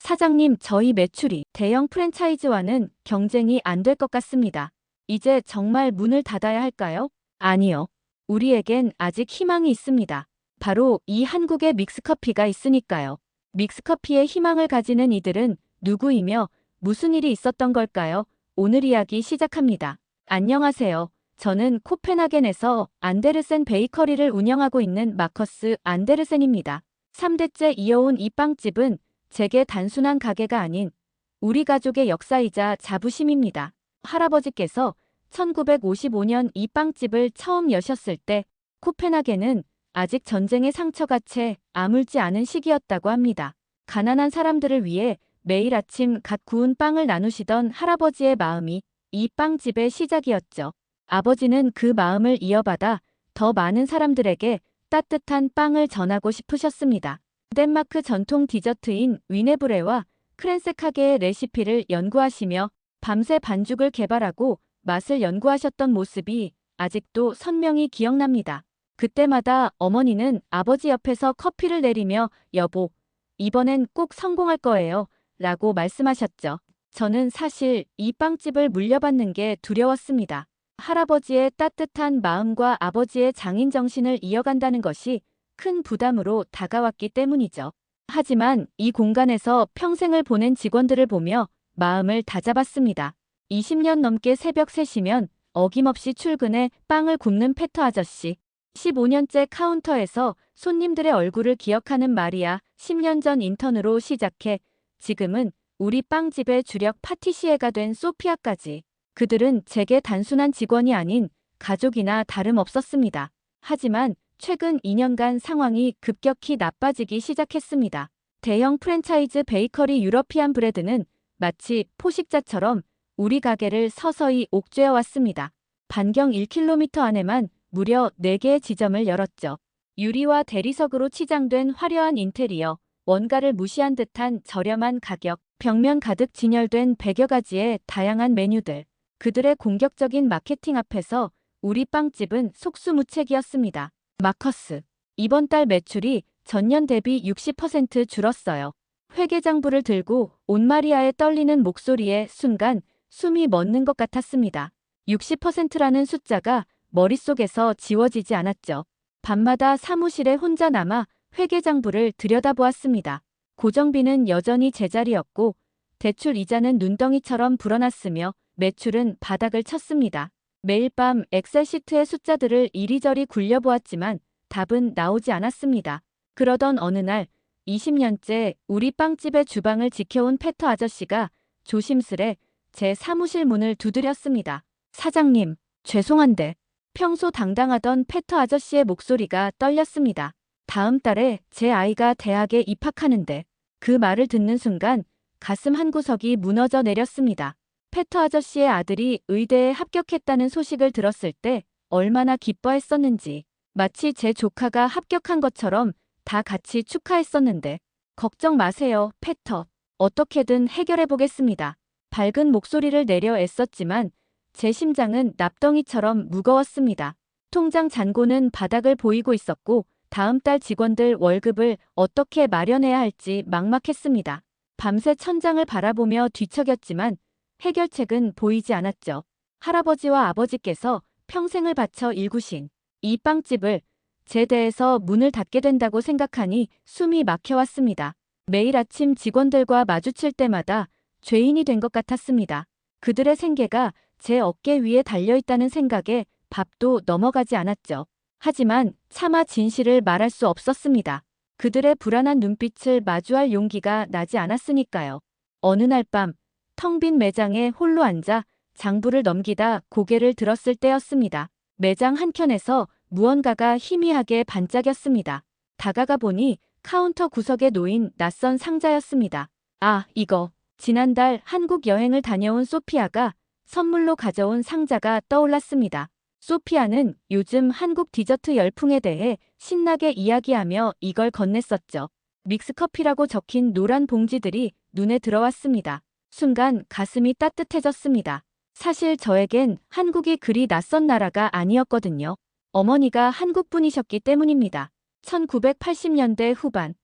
사장님, 저희 매출이 대형 프랜차이즈와는 경쟁이 안 될 것 같습니다. 이제 정말 문을 닫아야 할까요? 아니요. 우리에겐 아직 희망이 있습니다. 바로 이 한국의 믹스커피가 있으니까요. 믹스커피에 희망을 가지는 이들은 누구이며 무슨 일이 있었던 걸까요? 오늘 이야기 시작합니다. 안녕하세요. 저는 코펜하겐에서 안데르센 베이커리를 운영하고 있는 마커스 안데르센입니다. 3대째 이어온 이 빵집은 제게 단순한 가게가 아닌 우리 가족의 역사이자 자부심입니다. 할아버지께서 1955년 이 빵집을 처음 여셨을 때 코펜하겐은 아직 전쟁의 상처가 채 아물지 않은 시기였다고 합니다. 가난한 사람들을 위해 매일 아침 갓 구운 빵을 나누시던 할아버지의 마음이 이 빵집의 시작이었죠. 아버지는 그 마음을 이어받아 더 많은 사람들에게 따뜻한 빵을 전하고 싶으셨습니다. 덴마크 전통 디저트인 위네브레와 크렌세카게의 레시피를 연구하시며 밤새 반죽을 개발하고 맛을 연구하셨던 모습이 아직도 선명히 기억납니다. 그때마다 어머니는 아버지 옆에서 커피를 내리며 여보, 이번엔 꼭 성공할 거예요 라고 말씀하셨죠. 저는 사실 이 빵집을 물려받는 게 두려웠습니다. 할아버지의 따뜻한 마음과 아버지의 장인 정신을 이어간다는 것이 큰 부담으로 다가왔기 때문이죠. 하지만 이 공간에서 평생을 보낸 직원들을 보며 마음을 다잡았습니다. 20년 넘게 새벽 3시면 어김없이 출근해 빵을 굽는 페터 아저씨. 15년째 카운터에서 손님들의 얼굴을 기억하는 마리아. 10년 전 인턴으로 시작해 지금은 우리 빵집의 주력 파티시에가 된 소피아까지. 그들은 제게 단순한 직원이 아닌 가족이나 다름없었습니다. 하지만 최근 2년간 상황이 급격히 나빠지기 시작했습니다. 대형 프랜차이즈 베이커리 유러피안 브레드는 마치 포식자처럼 우리 가게를 서서히 옥죄어 왔습니다. 반경 1km 안에만 무려 4개의 지점을 열었죠. 유리와 대리석으로 치장된 화려한 인테리어, 원가를 무시한 듯한 저렴한 가격, 벽면 가득 진열된 100여 가지의 다양한 메뉴들. 그들의 공격적인 마케팅 앞에서 우리 빵집은 속수무책이었습니다. 마커스. 이번 달 매출이 전년 대비 60% 줄었어요. 회계장부를 들고 온마리아의 떨리는 목소리에 순간 숨이 멎는 것 같았습니다. 60%라는 숫자가 머릿속에서 지워지지 않았죠. 밤마다 사무실에 혼자 남아 회계장부를 들여다보았습니다. 고정비는 여전히 제자리였고 대출 이자는 눈덩이처럼 불어났으며 매출은 바닥을 쳤습니다. 매일 밤 엑셀 시트의 숫자들을 이리저리 굴려보았지만 답은 나오지 않았습니다. 그러던 어느 날 20년째 우리 빵집의 주방을 지켜온 페터 아저씨가 조심스레 제 사무실 문을 두드렸습니다. 사장님, 죄송한데. 평소 당당하던 페터 아저씨의 목소리가 떨렸습니다. 다음 달에 제 아이가 대학에 입학하는데. 그 말을 듣는 순간 가슴 한구석이 무너져 내렸습니다. 페터 아저씨의 아들이 의대에 합격했다는 소식을 들었을 때 얼마나 기뻐했었는지, 마치 제 조카가 합격한 것처럼 다 같이 축하했었는데. 걱정 마세요, 페터. 어떻게든 해결해 보겠습니다. 밝은 목소리를 내려 애썼지만 제 심장은 납덩이처럼 무거웠습니다. 통장 잔고는 바닥을 보이고 있었고 다음 달 직원들 월급을 어떻게 마련해야 할지 막막했습니다. 밤새 천장을 바라보며 뒤척였지만 해결책은 보이지 않았죠. 할아버지와 아버지께서 평생을 바쳐 일구신 이 빵집을 제 대에서 문을 닫게 된다고 생각하니 숨이 막혀왔습니다. 매일 아침 직원들과 마주칠 때마다 죄인이 된 것 같았습니다. 그들의 생계가 제 어깨 위에 달려있다는 생각에 밥도 넘어가지 않았죠. 하지만 차마 진실을 말할 수 없었습니다. 그들의 불안한 눈빛을 마주할 용기가 나지 않았으니까요. 어느 날 밤 텅 빈 매장에 홀로 앉아 장부를 넘기다 고개를 들었을 때였습니다. 매장 한켠에서 무언가가 희미하게 반짝였습니다. 다가가 보니 카운터 구석에 놓인 낯선 상자였습니다. 아, 이거. 지난달 한국 여행을 다녀온 소피아가 선물로 가져온 상자가 떠올랐습니다. 소피아는 요즘 한국 디저트 열풍에 대해 신나게 이야기하며 이걸 건넸었죠. 믹스커피라고 적힌 노란 봉지들이 눈에 들어왔습니다. 순간 가슴이 따뜻해졌습니다. 사실 저에겐 한국이 그리 낯선 나라가 아니었거든요. 어머니가 한국 분이셨기 때문입니다. 1980년대 후반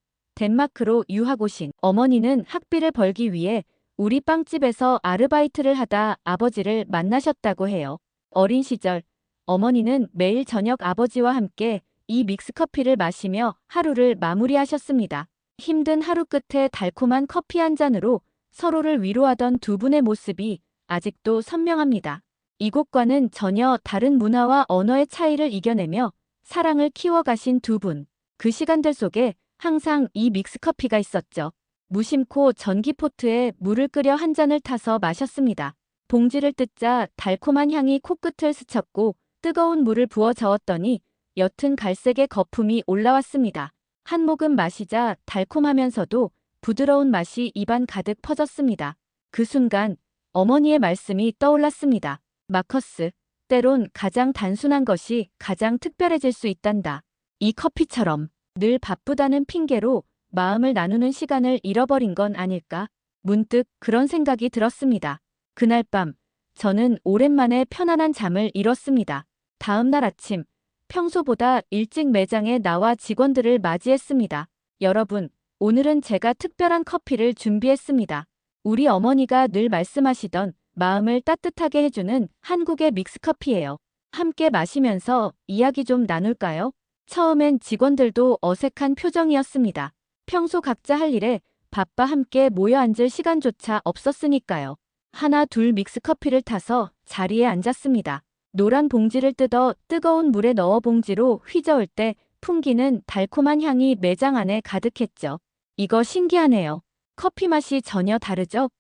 덴마크로 유학 오신 어머니는 학비를 벌기 위해 우리 빵집에서 아르바이트를 하다 아버지를 만나셨다고 해요. 어린 시절 어머니는 매일 저녁 아버지와 함께 이 믹스커피를 마시며 하루를 마무리하셨습니다. 힘든 하루 끝에 달콤한 커피 한 잔으로 서로를 위로하던 두 분의 모습이 아직도 선명합니다. 이곳과는 전혀 다른 문화와 언어의 차이를 이겨내며 사랑을 키워가신 두 분. 그 시간들 속에 항상 이 믹스커피가 있었죠. 무심코 전기포트에 물을 끓여 한 잔을 타서 마셨습니다. 봉지를 뜯자 달콤한 향이 코끝을 스쳤고 뜨거운 물을 부어 저었더니 옅은 갈색의 거품이 올라왔습니다. 한 모금 마시자 달콤하면서도 부드러운 맛이 입안 가득 퍼졌습니다. 그 순간 어머니의 말씀이 떠올랐습니다. 마커스, 때론 가장 단순한 것이 가장 특별해질 수 있단다. 이 커피처럼 늘 바쁘다는 핑계로 마음을 나누는 시간을 잃어버린 건 아닐까? 문득 그런 생각이 들었습니다. 그날 밤 저는 오랜만에 편안한 잠을 이뤘습니다. 다음 날 아침 평소보다 일찍 매장에 나와 직원들을 맞이했습니다. 여러분, 오늘은 제가 특별한 커피를 준비했습니다. 우리 어머니가 늘 말씀하시던 마음을 따뜻하게 해주는 한국의 믹스커피예요. 함께 마시면서 이야기 좀 나눌까요? 처음엔 직원들도 어색한 표정이었습니다. 평소 각자 할 일에 바빠 함께 모여 앉을 시간조차 없었으니까요. 하나 둘 믹스커피를 타서 자리에 앉았습니다. 노란 봉지를 뜯어 뜨거운 물에 넣어 봉지로 휘저을 때 풍기는 달콤한 향이 매장 안에 가득했죠. 이거 신기하네요. 커피 맛이 전혀 다르죠?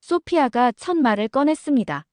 소피아가 첫 말을 꺼냈습니다.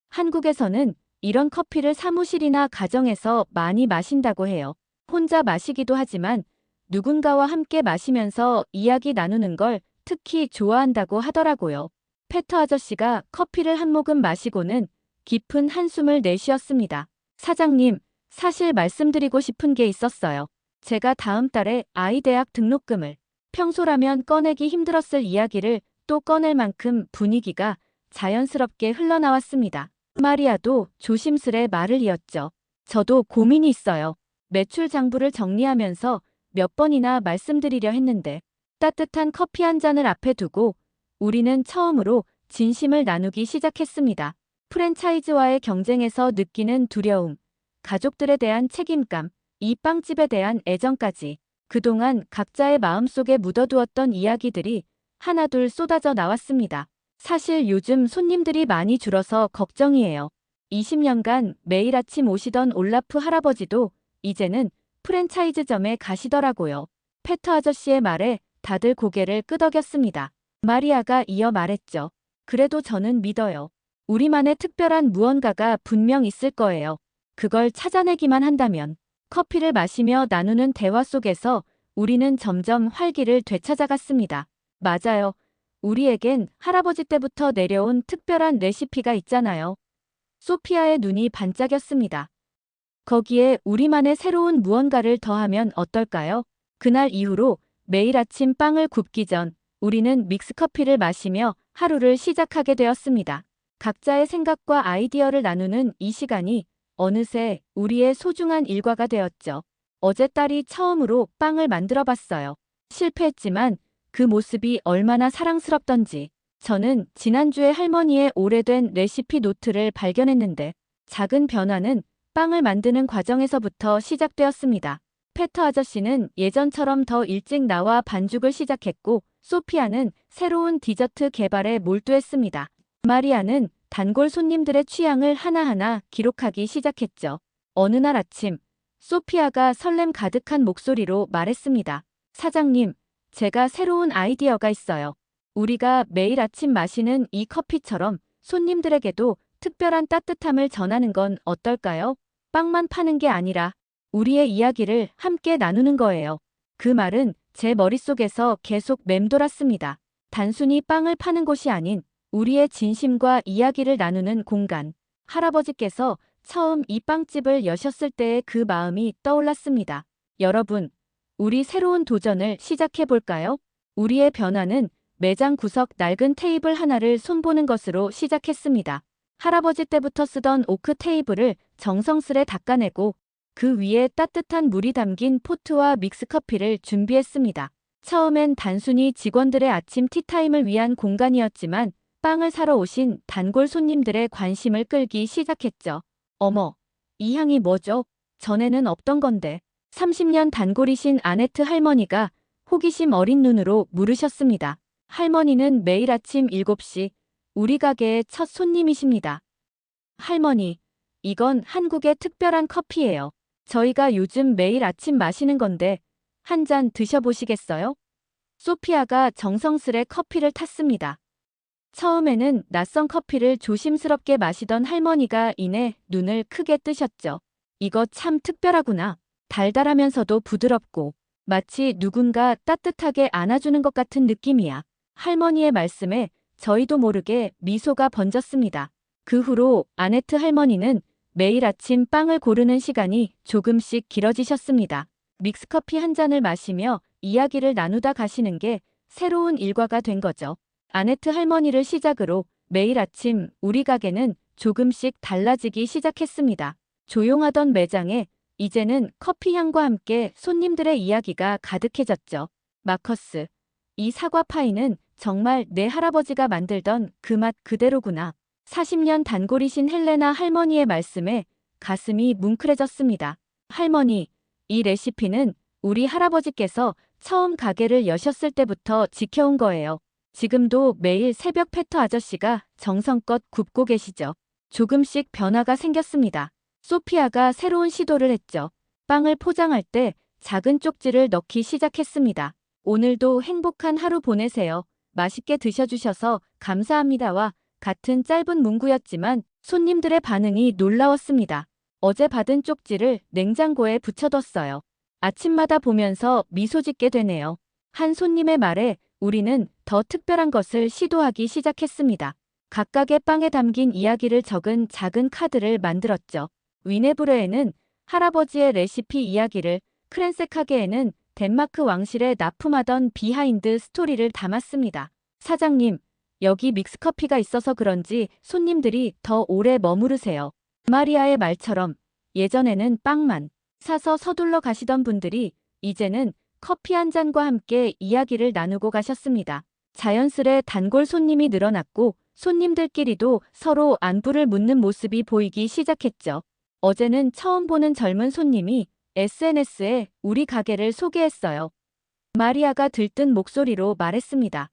한국에서는 이런 커피를 사무실이나 가정에서 많이 마신다고 해요. 혼자 마시기도 하지만 누군가와 함께 마시면서 이야기 나누는 걸 특히 좋아한다고 하더라고요. 페터 아저씨가 커피를 한 모금 마시고는 깊은 한숨을 내쉬었습니다. 사장님, 사실 말씀드리고 싶은 게 있었어요. 제가 다음 달에 아이 대학 등록금을 평소라면 꺼내기 힘들었을 이야기를 또 꺼낼 만큼 분위기가 자연스럽게 흘러나왔습니다. 마리아도 조심스레 말을 이었죠. 저도 고민이 있어요. 매출 장부를 정리하면서 몇 번이나 말씀드리려 했는데 따뜻한 커피 한 잔을 앞에 두고 우리는 처음으로 진심을 나누기 시작했습니다. 프랜차이즈와의 경쟁에서 느끼는 두려움, 가족들에 대한 책임감, 이 빵집에 대한 애정까지 그동안 각자의 마음속에 묻어두었던 이야기들이 하나둘 쏟아져 나왔습니다. 사실 요즘 손님들이 많이 줄어서 걱정이에요. 20년간 매일 아침 오시던 올라프 할아버지도 이제는 프랜차이즈점에 가시더라고요. 페터 아저씨의 말에 다들 고개를 끄덕였습니다. 마리아가 이어 말했죠. 그래도 저는 믿어요. 우리만의 특별한 무언가가 분명 있을 거예요. 그걸 찾아내기만 한다면. 커피를 마시며 나누는 대화 속에서 우리는 점점 활기를 되찾아갔습니다. 맞아요. 우리에겐 할아버지 때부터 내려온 특별한 레시피가 있잖아요. 소피아의 눈이 반짝였습니다. 거기에 우리만의 새로운 무언가를 더하면 어떨까요? 그날 이후로 매일 아침 빵을 굽기 전 우리는 믹스커피를 마시며 하루를 시작하게 되었습니다. 각자의 생각과 아이디어를 나누는 이 시간이 어느새 우리의 소중한 일과가 되었죠. 어제 딸이 처음으로 빵을 만들어 봤어요. 실패했지만 그 모습이 얼마나 사랑스럽던지. 저는 지난주에 할머니의 오래된 레시피 노트를 발견했는데 작은 변화는 빵을 만드는 과정에서부터 시작되었습니다. 페터 아저씨는 예전처럼 더 일찍 나와 반죽을 시작했고 소피아는 새로운 디저트 개발에 몰두했습니다. 마리아는 단골 손님들의 취향을 하나하나 기록하기 시작했죠. 어느 날 아침 소피아가 설렘 가득한 목소리로 말했습니다. 사장님, 제가 새로운 아이디어가 있어요. 우리가 매일 아침 마시는 이 커피처럼 손님들에게도 특별한 따뜻함을 전하는 건 어떨까요? 빵만 파는 게 아니라 우리의 이야기를 함께 나누는 거예요. 그 말은 제 머릿속에서 계속 맴돌았습니다. 단순히 빵을 파는 곳이 아닌 우리의 진심과 이야기를 나누는 공간. 할아버지께서 처음 이 빵집을 여셨을 때의 그 마음이 떠올랐습니다. 여러분, 우리 새로운 도전을 시작해 볼까요? 우리의 변화는 매장 구석 낡은 테이블 하나를 손보는 것으로 시작했습니다. 할아버지 때부터 쓰던 오크 테이블을 정성스레 닦아내고 그 위에 따뜻한 물이 담긴 포트와 믹스커피를 준비했습니다. 처음엔 단순히 직원들의 아침 티타임을 위한 공간이었지만 빵을 사러 오신 단골 손님들의 관심을 끌기 시작했죠. 어머, 이 향이 뭐죠? 전에는 없던 건데. 30년 단골이신 아네트 할머니가 호기심 어린 눈으로 물으셨습니다. 할머니는 매일 아침 7시 우리 가게의 첫 손님이십니다. 할머니, 이건 한국의 특별한 커피예요. 저희가 요즘 매일 아침 마시는 건데 한 잔 드셔보시겠어요? 소피아가 정성스레 커피를 탔습니다. 처음에는 낯선 커피를 조심스럽게 마시던 할머니가 이내 눈을 크게 뜨셨죠. 이거 참 특별하구나. 달달하면서도 부드럽고 마치 누군가 따뜻하게 안아주는 것 같은 느낌이야. 할머니의 말씀에 저희도 모르게 미소가 번졌습니다. 그 후로 아네트 할머니는 매일 아침 빵을 고르는 시간이 조금씩 길어지셨습니다. 믹스커피 한 잔을 마시며 이야기를 나누다 가시는 게 새로운 일과가 된 거죠. 아네트 할머니를 시작으로 매일 아침 우리 가게는 조금씩 달라지기 시작했습니다. 조용하던 매장에 이제는 커피 향과 함께 손님들의 이야기가 가득해졌죠. 마커스, 이 사과 파이는 정말 내 할아버지가 만들던 그 맛 그대로구나. 40년 단골이신 헬레나 할머니의 말씀에 가슴이 뭉클해졌습니다. 할머니, 이 레시피는 우리 할아버지께서 처음 가게를 여셨을 때부터 지켜온 거예요. 지금도 매일 새벽 패터 아저씨가 정성껏 굽고 계시죠. 조금씩 변화가 생겼습니다. 소피아가 새로운 시도를 했죠. 빵을 포장할 때 작은 쪽지를 넣기 시작했습니다. 오늘도 행복한 하루 보내세요. 맛있게 드셔주셔서 감사합니다와 같은 짧은 문구였지만 손님들의 반응이 놀라웠습니다. 어제 받은 쪽지를 냉장고에 붙여뒀어요. 아침마다 보면서 미소 짓게 되네요. 한 손님의 말에 우리는 더 특별한 것을 시도하기 시작했습니다. 각각의 빵에 담긴 이야기를 적은 작은 카드를 만들었죠. 위네브레에는 할아버지의 레시피 이야기를, 크렌세카게에는 덴마크 왕실에 납품하던 비하인드 스토리를 담았습니다. 사장님, 여기 믹스커피가 있어서 그런지 손님들이 더 오래 머무르세요. 마리아의 말처럼 예전에는 빵만 사서 서둘러 가시던 분들이 이제는 커피 한 잔과 함께 이야기를 나누고 가셨습니다. 자연스레 단골 손님이 늘어났고 손님들끼리도 서로 안부를 묻는 모습이 보이기 시작했죠. 어제는 처음 보는 젊은 손님이 SNS에 우리 가게를 소개했어요. 마리아가 들뜬 목소리로 말했습니다.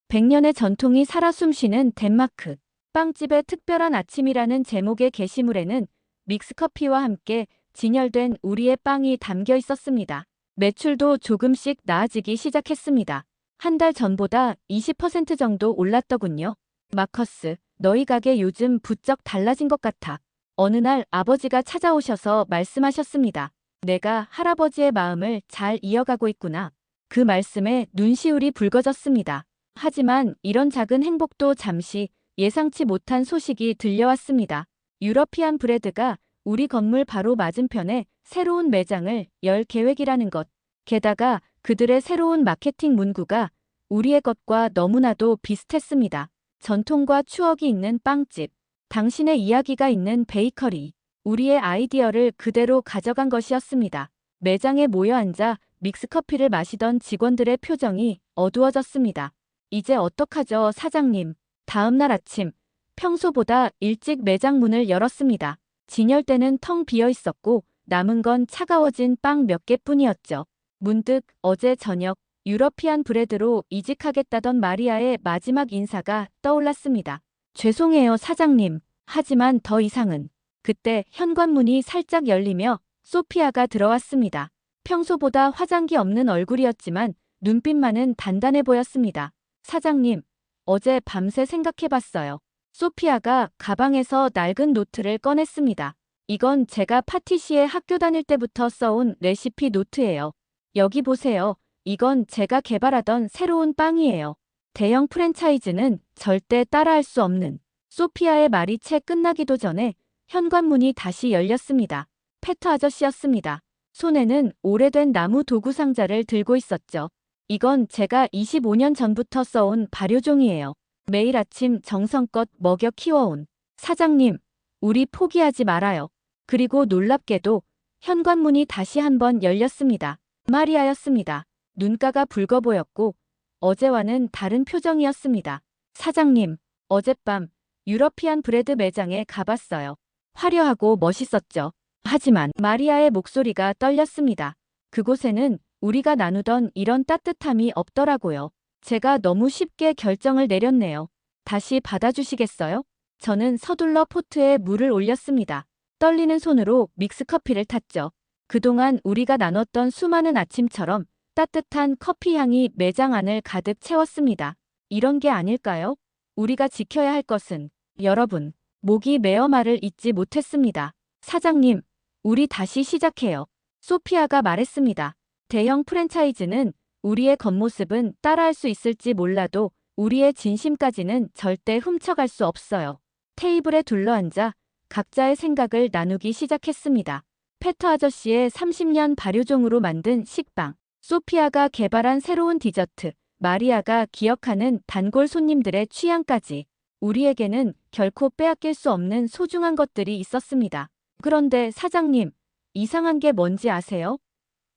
100년의 전통이 살아 숨쉬는 덴마크. 빵집의 특별한 아침이라는 제목의 게시물에는 믹스커피와 함께 진열된 우리의 빵이 담겨 있었습니다. 매출도 조금씩 나아지기 시작했습니다. 한 달 전보다 20% 정도 올랐더군요. 마커스, 너희 가게 요즘 부쩍 달라진 것 같아. 어느 날 아버지가 찾아오셔서 말씀하셨습니다. 내가 할아버지의 마음을 잘 이어가고 있구나. 그 말씀에 눈시울이 붉어졌습니다. 하지만 이런 작은 행복도 잠시 예상치 못한 소식이 들려왔습니다. 유러피안 브레드가 우리 건물 바로 맞은편에 새로운 매장을 열 계획이라는 것. 게다가 그들의 새로운 마케팅 문구가 우리의 것과 너무나도 비슷했습니다. 전통과 추억이 있는 빵집, 당신의 이야기가 있는 베이커리. 우리의 아이디어를 그대로 가져간 것이었습니다. 매장에 모여 앉아 믹스커피를 마시던 직원들의 표정이 어두워졌습니다. 이제 어떡하죠, 사장님? 다음 날 아침, 평소보다 일찍 매장 문을 열었습니다. 진열대는 텅 비어 있었고 남은 건 차가워진 빵 몇 개뿐이었죠. 문득 어제 저녁 유러피안 브레드로 이직하겠다던 마리아의 마지막 인사가 떠올랐습니다. 죄송해요, 사장님. 하지만 더 이상은. 그때 현관문이 살짝 열리며 소피아가 들어왔습니다. 평소보다 화장기 없는 얼굴이었지만 눈빛만은 단단해 보였습니다. 사장님, 어제 밤새 생각해봤어요. 소피아가 가방에서 낡은 노트를 꺼냈습니다. 이건 제가 파티시에 학교 다닐 때부터 써온 레시피 노트예요. 여기 보세요. 이건 제가 개발하던 새로운 빵이에요. 대형 프랜차이즈는 절대 따라할 수 없는. 소피아의 말이 채 끝나기도 전에 현관문이 다시 열렸습니다. 페터 아저씨였습니다. 손에는 오래된 나무 도구 상자를 들고 있었죠. 이건 제가 25년 전부터 써온 발효종이에요. 매일 아침 정성껏 먹여 키워온. 사장님, 우리 포기하지 말아요. 그리고 놀랍게도 현관문이 다시 한번 열렸습니다. 마리아였습니다. 눈가가 붉어 보였고 어제와는 다른 표정이었습니다. 사장님, 어젯밤 유러피안 브레드 매장에 가봤어요. 화려하고 멋있었죠. 하지만 마리아의 목소리가 떨렸습니다. 그곳에는 우리가 나누던 이런 따뜻함이 없더라고요. 제가 너무 쉽게 결정을 내렸네요. 다시 받아주시겠어요? 저는 서둘러 포트에 물을 올렸습니다. 떨리는 손으로 믹스커피를 탔죠. 그동안 우리가 나눴던 수많은 아침처럼 따뜻한 커피 향이 매장 안을 가득 채웠습니다. 이런 게 아닐까요? 우리가 지켜야 할 것은 여러분, 목이 메어 말을 잇지 못했습니다. 사장님, 우리 다시 시작해요. 소피아가 말했습니다. 대형 프랜차이즈는 우리의 겉모습은 따라할 수 있을지 몰라도 우리의 진심까지는 절대 훔쳐갈 수 없어요. 테이블에 둘러앉아 각자의 생각을 나누기 시작했습니다. 페터 아저씨의 30년 발효종으로 만든 식빵, 소피아가 개발한 새로운 디저트, 마리아가 기억하는 단골 손님들의 취향까지 우리에게는 결코 빼앗길 수 없는 소중한 것들이 있었습니다. 그런데 사장님, 이상한 게 뭔지 아세요?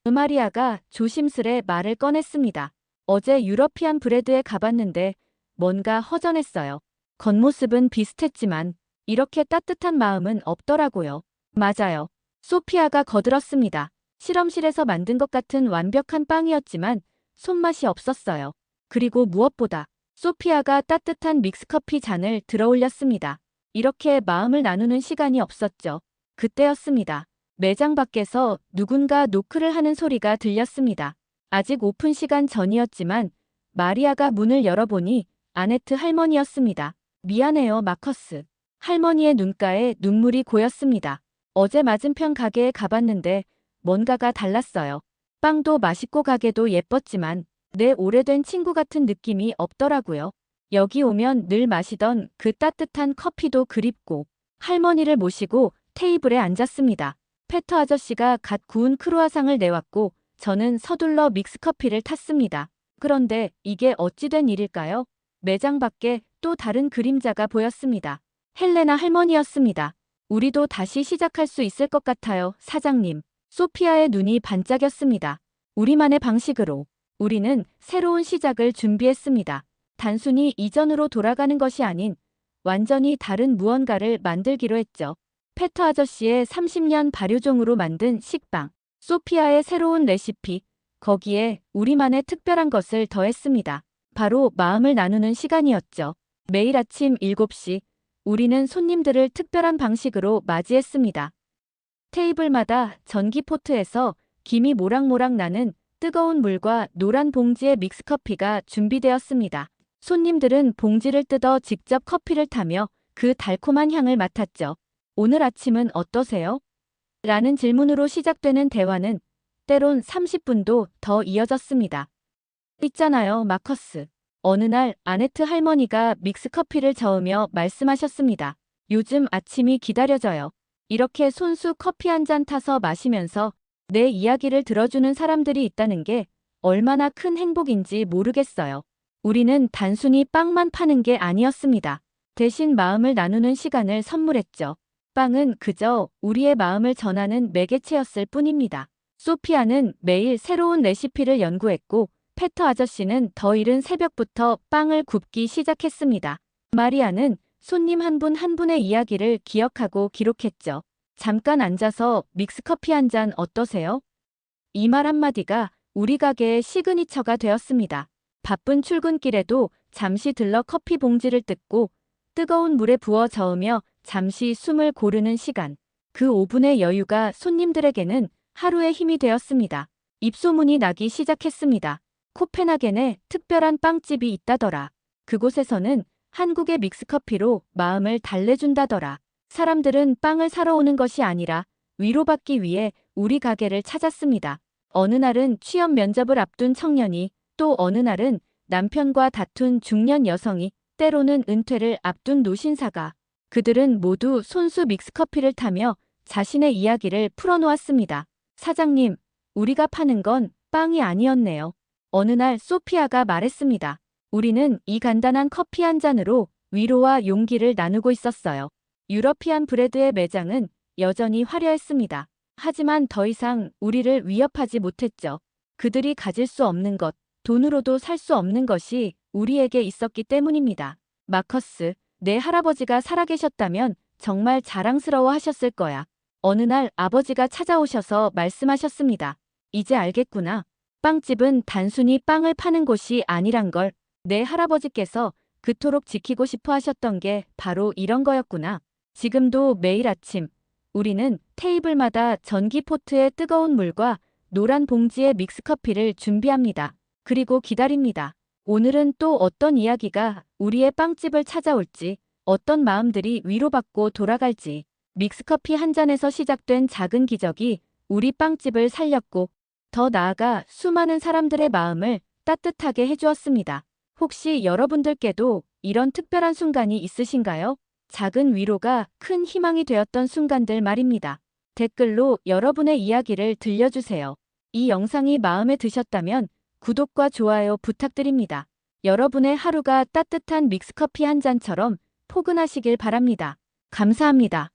마리아가 조심스레 말을 꺼냈습니다. 어제 유러피안 브레드에 가봤는데 뭔가 허전했어요. 겉모습은 비슷했지만 이렇게 따뜻한 마음은 없더라고요. 맞아요. 소피아가 거들었습니다. 실험실에서 만든 것 같은 완벽한 빵이었지만 손맛이 없었어요. 그리고 무엇보다 소피아가 따뜻한 믹스커피 잔을 들어올렸습니다. 이렇게 마음을 나누는 시간이 없었죠. 그때였습니다. 매장 밖에서 누군가 노크를 하는 소리가 들렸습니다. 아직 오픈 시간 전이었지만 마리아가 문을 열어보니 아네트 할머니였습니다. 미안해요, 마커스. 할머니의 눈가에 눈물이 고였습니다. 어제 맞은편 가게에 가봤는데 뭔가가 달랐어요. 빵도 맛있고 가게도 예뻤지만 내 오래된 친구 같은 느낌이 없더라고요. 여기 오면 늘 마시던 그 따뜻한 커피도 그립고 할머니를 모시고 테이블에 앉았습니다. 페터 아저씨가 갓 구운 크루아상을 내왔고 저는 서둘러 믹스커피를 탔습니다. 그런데 이게 어찌 된 일일까요? 매장 밖에 또 다른 그림자가 보였습니다. 헬레나 할머니였습니다. 우리도 다시 시작할 수 있을 것 같아요, 사장님. 소피아의 눈이 반짝였습니다. 우리만의 방식으로 우리는 새로운 시작을 준비했습니다. 단순히 이전으로 돌아가는 것이 아닌 완전히 다른 무언가를 만들기로 했죠. 페터 아저씨의 30년 발효종으로 만든 식빵, 소피아의 새로운 레시피, 거기에 우리만의 특별한 것을 더했습니다. 바로 마음을 나누는 시간이었죠. 매일 아침 7시, 우리는 손님들을 특별한 방식으로 맞이했습니다. 테이블마다 전기포트에서 김이 모락모락 나는 뜨거운 물과 노란 봉지의 믹스커피가 준비되었습니다. 손님들은 봉지를 뜯어 직접 커피를 타며 그 달콤한 향을 맡았죠. 오늘 아침은 어떠세요? 라는 질문으로 시작되는 대화는 때론 30분도 더 이어졌습니다. 있잖아요, 마커스. 어느 날 아네트 할머니가 믹스커피를 저으며 말씀하셨습니다. 요즘 아침이 기다려져요. 이렇게 손수 커피 한 잔 타서 마시면서 내 이야기를 들어주는 사람들이 있다는 게 얼마나 큰 행복인지 모르겠어요. 우리는 단순히 빵만 파는 게 아니었습니다. 대신 마음을 나누는 시간을 선물했죠. 빵은 그저 우리의 마음을 전하는 매개체였을 뿐입니다. 소피아는 매일 새로운 레시피를 연구했고 페터 아저씨는 더 이른 새벽부터 빵을 굽기 시작했습니다. 마리아는 손님 한 분 한 분의 이야기를 기억하고 기록했죠. 잠깐 앉아서 믹스커피 한 잔 어떠세요? 이 말 한마디가 우리 가게의 시그니처가 되었습니다. 바쁜 출근길에도 잠시 들러 커피 봉지를 뜯고 뜨거운 물에 부어 저으며 잠시 숨을 고르는 시간. 그 5분의 여유가 손님들에게는 하루의 힘이 되었습니다. 입소문이 나기 시작했습니다. 코펜하겐에 특별한 빵집이 있다더라. 그곳에서는 한국의 믹스커피로 마음을 달래준다더라. 사람들은 빵을 사러 오는 것이 아니라 위로받기 위해 우리 가게를 찾았습니다. 어느 날은 취업 면접을 앞둔 청년이, 또 어느 날은 남편과 다툰 중년 여성이, 때로는 은퇴를 앞둔 노신사가, 그들은 모두 손수 믹스커피를 타며 자신의 이야기를 풀어놓았습니다. 사장님, 우리가 파는 건 빵이 아니었네요. 어느 날 소피아가 말했습니다. 우리는 이 간단한 커피 한 잔으로 위로와 용기를 나누고 있었어요. 유러피안 브레드의 매장은 여전히 화려했습니다. 하지만 더 이상 우리를 위협하지 못했죠. 그들이 가질 수 없는 것, 돈으로도 살 수 없는 것이 우리에게 있었기 때문입니다. 마커스, 내 할아버지가 살아계셨다면 정말 자랑스러워 하셨을 거야. 어느 날 아버지가 찾아오셔서 말씀하셨습니다. 이제 알겠구나. 빵집은 단순히 빵을 파는 곳이 아니란 걸. 내 할아버지께서 그토록 지키고 싶어 하셨던 게 바로 이런 거였구나. 지금도 매일 아침 우리는 테이블마다 전기 포트에 뜨거운 물과 노란 봉지에 믹스커피를 준비합니다. 그리고 기다립니다. 오늘은 또 어떤 이야기가 우리의 빵집을 찾아올지, 어떤 마음들이 위로받고 돌아갈지. 믹스커피 한 잔에서 시작된 작은 기적이 우리 빵집을 살렸고, 더 나아가 수많은 사람들의 마음을 따뜻하게 해주었습니다. 혹시 여러분들께도 이런 특별한 순간이 있으신가요? 작은 위로가 큰 희망이 되었던 순간들 말입니다. 댓글로 여러분의 이야기를 들려주세요. 이 영상이 마음에 드셨다면 구독과 좋아요 부탁드립니다. 여러분의 하루가 따뜻한 믹스커피 한 잔처럼 포근하시길 바랍니다. 감사합니다.